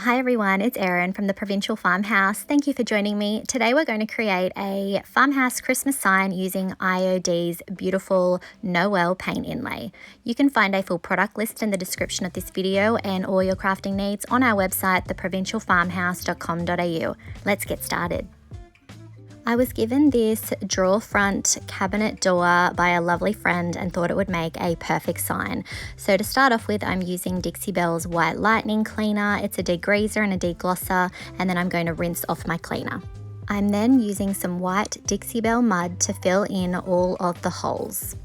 Hi everyone, it's Erin from the Provincial Farmhouse. Thank you for joining me. Today we're going to create a Farmhouse Christmas sign using IOD's beautiful Noel paint inlay. You can find a full product list in the description of this video and all your crafting needs on our website, theprovincialfarmhouse.com.au. Let's get started. I was given this drawer front cabinet door by a lovely friend and thought it would make a perfect sign. So to start off with, I'm using Dixie Belle's White Lightning Cleaner. It's a degreaser and a deglosser, and then I'm going to rinse off my cleaner. I'm then using some white Dixie Belle mud to fill in all of the holes.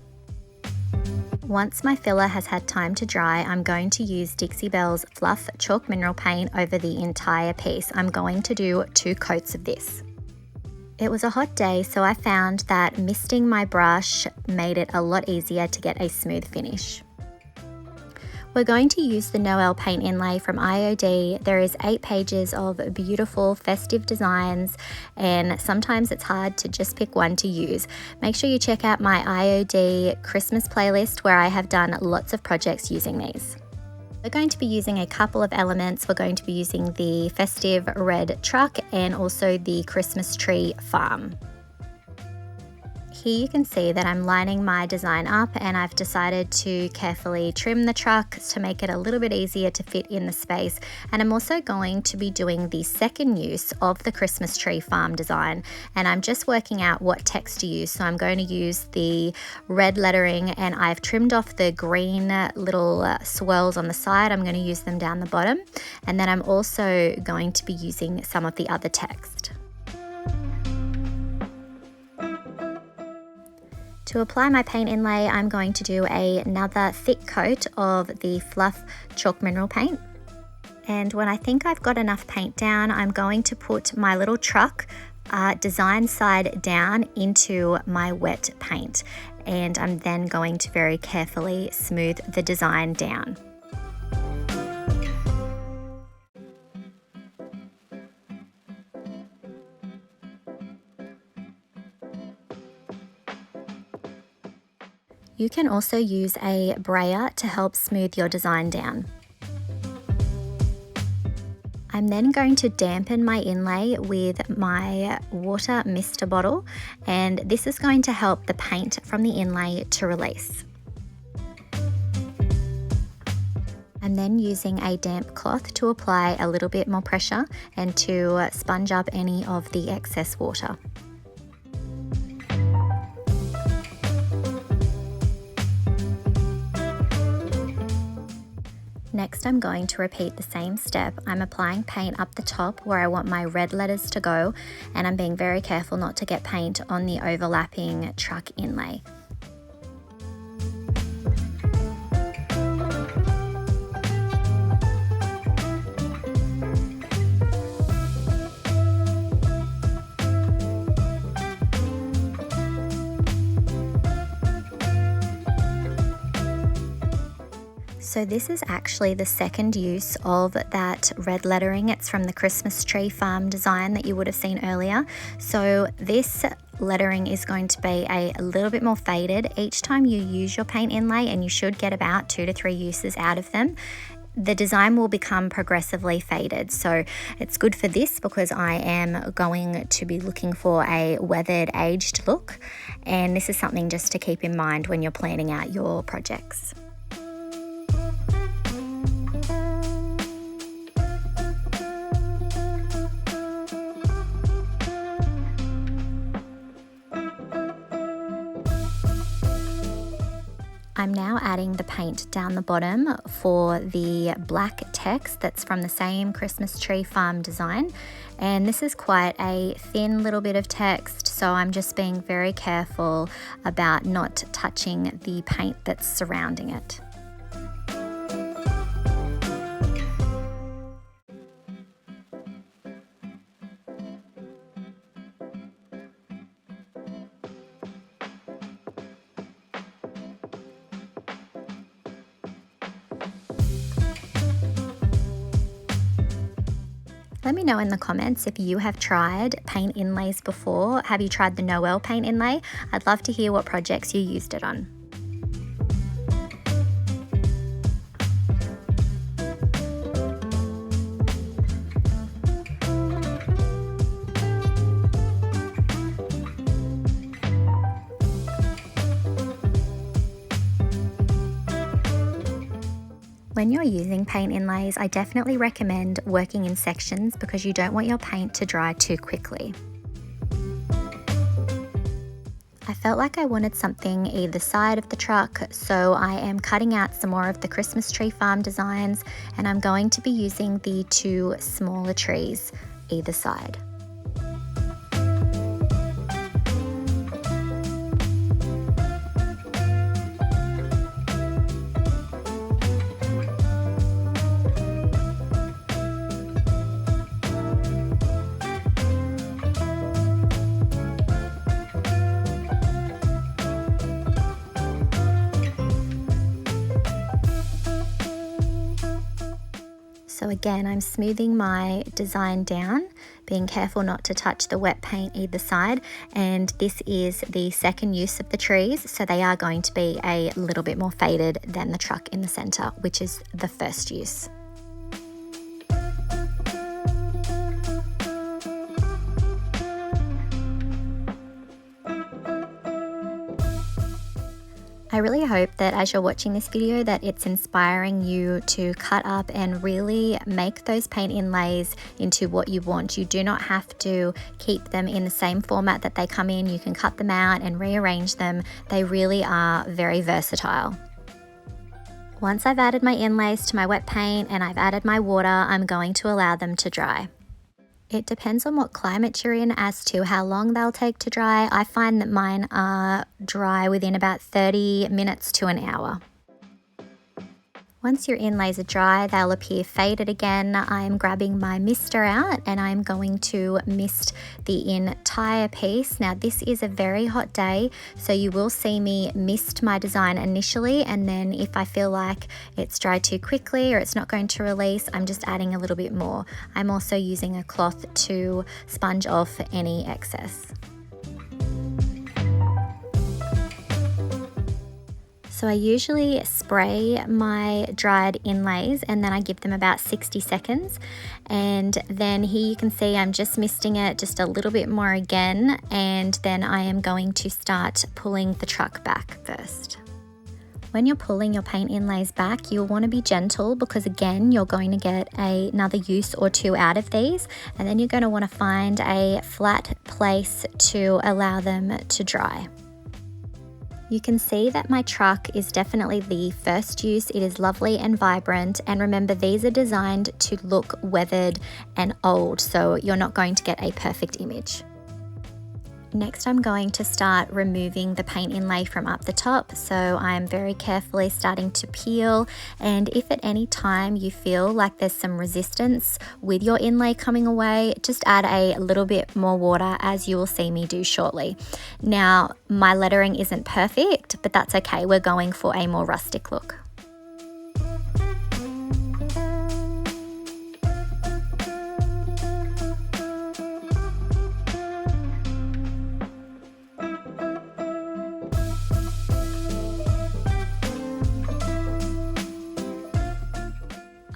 Once my filler has had time to dry, I'm going to use Dixie Belle's Fluff chalk mineral paint over the entire piece. I'm going to do 2 coats of this. It was a hot day, so I found that misting my brush made it a lot easier to get a smooth finish. We're going to use the Noel paint inlay from IOD. There is 8 pages of beautiful festive designs, and sometimes it's hard to just pick one to use. Make sure you check out my IOD Christmas playlist where I have done lots of projects using these. We're going to be using a couple of elements. We're going to be using the festive red truck and also the Christmas tree farm. Here you can see that I'm lining my design up, and I've decided to carefully trim the truck to make it a little bit easier to fit in the space. And I'm also going to be doing the second use of the Christmas tree farm design, and I'm just working out what text to use. So I'm going to use the red lettering, and I've trimmed off the green little swirls on the side. I'm going to use them down the bottom, and then I'm also going to be using some of the other text. To apply my paint inlay, I'm going to do another thick coat of the Fluff chalk mineral paint. And when I think I've got enough paint down, I'm going to put my little truck design side down into my wet paint. And I'm then going to very carefully smooth the design down. You can also use a brayer to help smooth your design down. I'm then going to dampen my inlay with my water mister bottle, and this is going to help the paint from the inlay to release. I'm then using a damp cloth to apply a little bit more pressure and to sponge up any of the excess water. Next, I'm going to repeat the same step. I'm applying paint up the top where I want my red letters to go, and I'm being very careful not to get paint on the overlapping truck inlay. So this is actually the second use of that red lettering. It's from the Christmas tree farm design that you would have seen earlier. So this lettering is going to be a little bit more faded each time you use your paint inlay, and you should get about 2 to 3 uses out of them. The design will become progressively faded. So it's good for this because I am going to be looking for a weathered, aged look. And this is something just to keep in mind when you're planning out your projects. I'm now adding the paint down the bottom for the black text that's from the same Christmas tree farm design. And this is quite a thin little bit of text, so I'm just being very careful about not touching the paint that's surrounding it. Let me know in the comments if you have tried paint inlays before. Have you tried the Noel paint inlay? I'd love to hear what projects you used it on. When you're using paint inlays, I definitely recommend working in sections because you don't want your paint to dry too quickly. I felt like I wanted something either side of the truck, so I am cutting out some more of the Christmas tree farm designs, and I'm going to be using the 2 smaller trees either side. So again, I'm smoothing my design down, being careful not to touch the wet paint either side. And this is the second use of the trees, so they are going to be a little bit more faded than the truck in the center, which is the first use. I really hope that as you're watching this video that it's inspiring you to cut up and really make those paint inlays into what you want. You do not have to keep them in the same format that they come in. You can cut them out and rearrange them. They really are very versatile. Once I've added my inlays to my wet paint and I've added my water, I'm going to allow them to dry. It depends on what climate you're in as to how long they'll take to dry. I find that mine are dry within about 30 minutes to an hour. Once your inlays are dry, they'll appear faded again. I'm grabbing my mister out and I'm going to mist the entire piece. Now this is a very hot day, so you will see me mist my design initially, and then if I feel like it's dried too quickly or it's not going to release, I'm just adding a little bit more. I'm also using a cloth to sponge off any excess. So I usually spray my dried inlays and then I give them about 60 seconds. And then here you can see I'm just misting it just a little bit more again. And then I am going to start pulling the truck back first. When you're pulling your paint inlays back, you'll want to be gentle because again, you're going to get another use or two out of these. And then you're going to want to find a flat place to allow them to dry. You can see that my truck is definitely the first use. It is lovely and vibrant, and remember these are designed to look weathered and old, so you're not going to get a perfect image. Next, I'm going to start removing the paint inlay from up the top, so I'm very carefully starting to peel, and if at any time you feel like there's some resistance with your inlay coming away, just add a little bit more water, as you will see me do shortly. Now, my lettering isn't perfect, but that's okay. We're going for a more rustic look.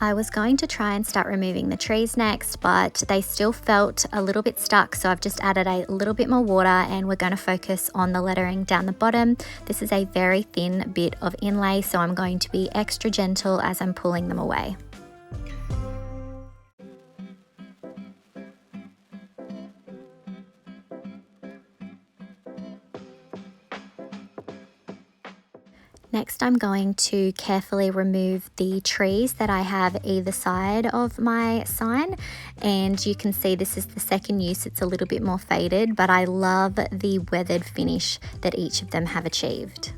I was going to try and start removing the trees next, but they still felt a little bit stuck, so I've just added a little bit more water and we're going to focus on the lettering down the bottom. This is a very thin bit of inlay, so I'm going to be extra gentle as I'm pulling them away. Next, I'm going to carefully remove the trees that I have either side of my sign, and you can see this is the second use. It's a little bit more faded, but I love the weathered finish that each of them have achieved.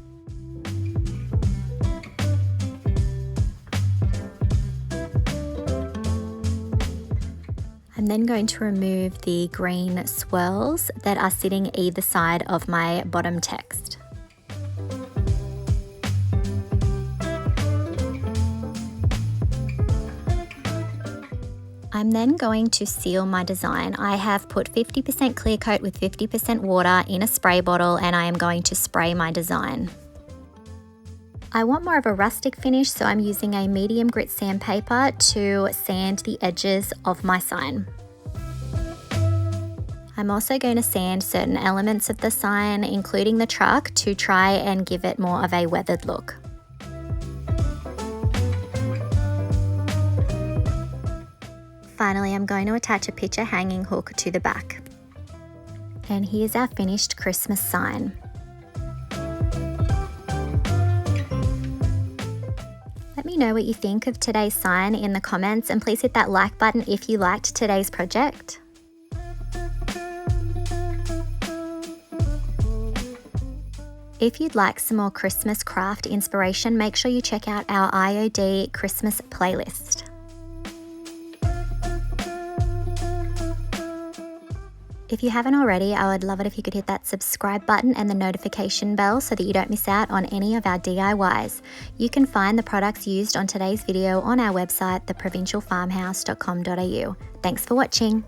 I'm then going to remove the green swirls that are sitting either side of my bottom text. I'm then going to seal my design. I have put 50% clear coat with 50% water in a spray bottle, and I am going to spray my design. I want more of a rustic finish, so I'm using a medium grit sandpaper to sand the edges of my sign. I'm also going to sand certain elements of the sign, including the truck, to try and give it more of a weathered look. Finally, I'm going to attach a picture hanging hook to the back. And here's our finished Christmas sign. Let me know what you think of today's sign in the comments, and please hit that like button if you liked today's project. If you'd like some more Christmas craft inspiration, make sure you check out our IOD Christmas playlist. If you haven't already, I would love it if you could hit that subscribe button and the notification bell so that you don't miss out on any of our DIYs. You can find the products used on today's video on our website, theprovincialfarmhouse.com.au. Thanks for watching.